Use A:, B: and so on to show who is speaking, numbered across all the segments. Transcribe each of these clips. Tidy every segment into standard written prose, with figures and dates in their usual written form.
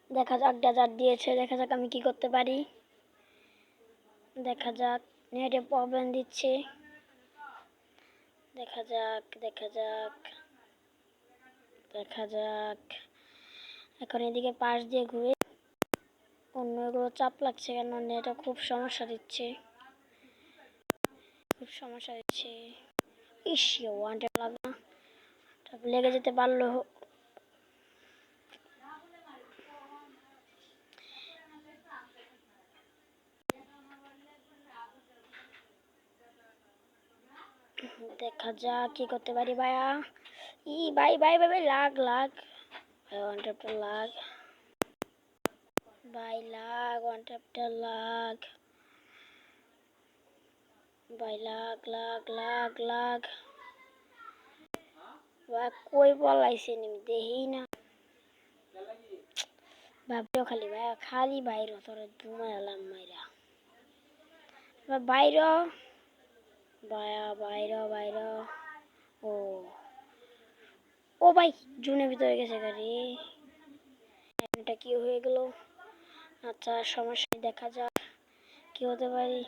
A: দেখা যাক ডেজার্ট দিয়েছে, দেখা যাক আমি কি করতে পারি। দেখা যাক, নেটে প্রবলেম দিচ্ছে। দেখা যাক দেখা যাক দেখা যাক। এখন এদিকে পাশ দিয়ে ঘুরে অন্য এগুলো চাপ লাগছে কেন, নেটে খুব সমস্যা দিচ্ছে, খুব সমস্যা দিচ্ছে। ইস, ওয়ান ট্যাপ লাগবে না, লেগে যেতে পারলো। দেখা যাক কি করতে পারি ভাইয়া। ই ভাই ভাই ভাই ভাই, লাগ লাগ ওয়ান ট্যাপটা লাগ ভাই, লাগ ওয়ান ট্যাপটা লাগ ভাই, লাগ লাগ লাগ লাগ ভাই। কই বলাইছে নি দেখি না ভাবতেও খালি ভাইয়া, খালি বাইর তোরা ধুমাই এলাম মাইরা বাইর ভাইয়া, বাইর বাইর। ও ও ভাই, জুনের ভিতরে গেছে গাড়ি, এটা কি হয়ে গেল? আচ্ছা সমস্যা, দেখা যাক কি হতে পারি।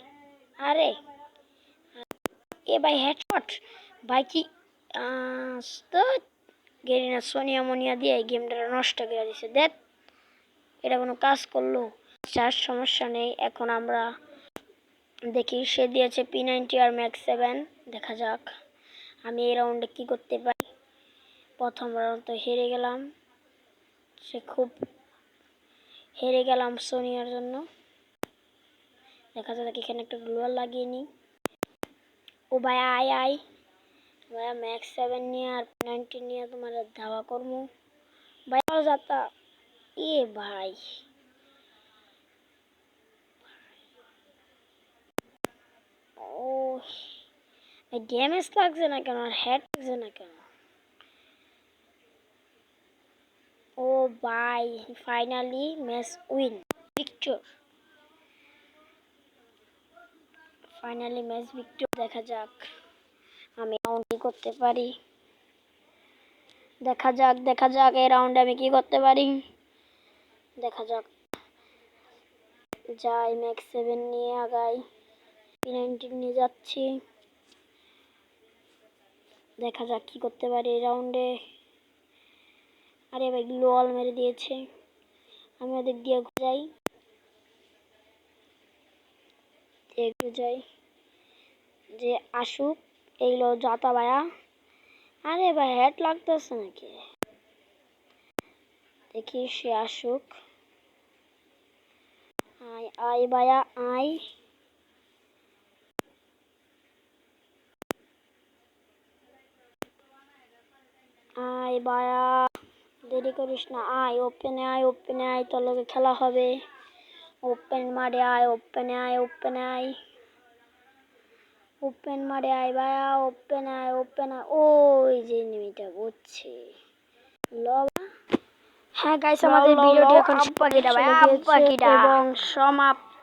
A: আরে এ ভাই, হেডশট ভাই, কি গেরিনা সোনিয়া মনিয়া দিয়ে এই গেমটা নষ্ট করে দিছে। দেখ, এটা কোনো কাজ করলো? চার সমস্যা নেই। এখন আমরা দেখি, সে দিয়েছে P90 আর ম্যাক্স 7। দেখা যাক আমি এই রাউন্ডে কি করতে পারি। প্রথম রাউন্ড তো হেরে গেলাম, হেরে গেলাম সোনিয়ার জন্য। দেখা যাক এখানে একটা গ্লোয়াল লাগিয়ে নিই। ও ভাই আয় আয় ভাইয়া, ম্যাক্স 7 নিয়ে আর P90 নিয়ে তোমার ধাওয়া করবো ভাই। যাতা এ ভাই, ও ড্যামেজ লাগছে না কেন, আর হেড লাগছে না কেন? ও ভাই, finally match win, Victor, finally match Victor. দেখা যাক আমি রাউন্ড কি করতে পারি। দেখা যাক দেখা যাক এই রাউন্ডে আমি কি করতে পারি। দেখা যাক, যাই ম্যাক্স 7 নিয়ে আগাই, P90 নিয়ে যাচ্ছি। দেখা যাক কি করতে পারি এই রাউন্ডে। আরে ভাই, গ্লোয়াল মেরে দিয়েছে, আমি ওদের দিয়ে যাই, একটু যাই যে আসুক এইগুলো যাতা ভাইয়া। আরে ভাই, হেড লাগতেছে নাকি, দেখি সে আসুক। আয় আয় ভাইয়া আয়, আয় ভাইয়া, দেরি করিস না, আয় ওপেনে আয়, ওপেনে আয়, তোর লগে খেলা হবে। ওপেন মারে আয়, ওপেনে আয়, ওপেনে আয়, ওপেন মারে আয় ভাইয়া, ওপেন আয়, ওপেন আয়। ওই যে এনিমিটা বুঝছি। হ্যাঁ গাইস, আমাদের ভিডিওটি এখন শেষ হয়ে গিয়েছে এবং সমাপ্ত।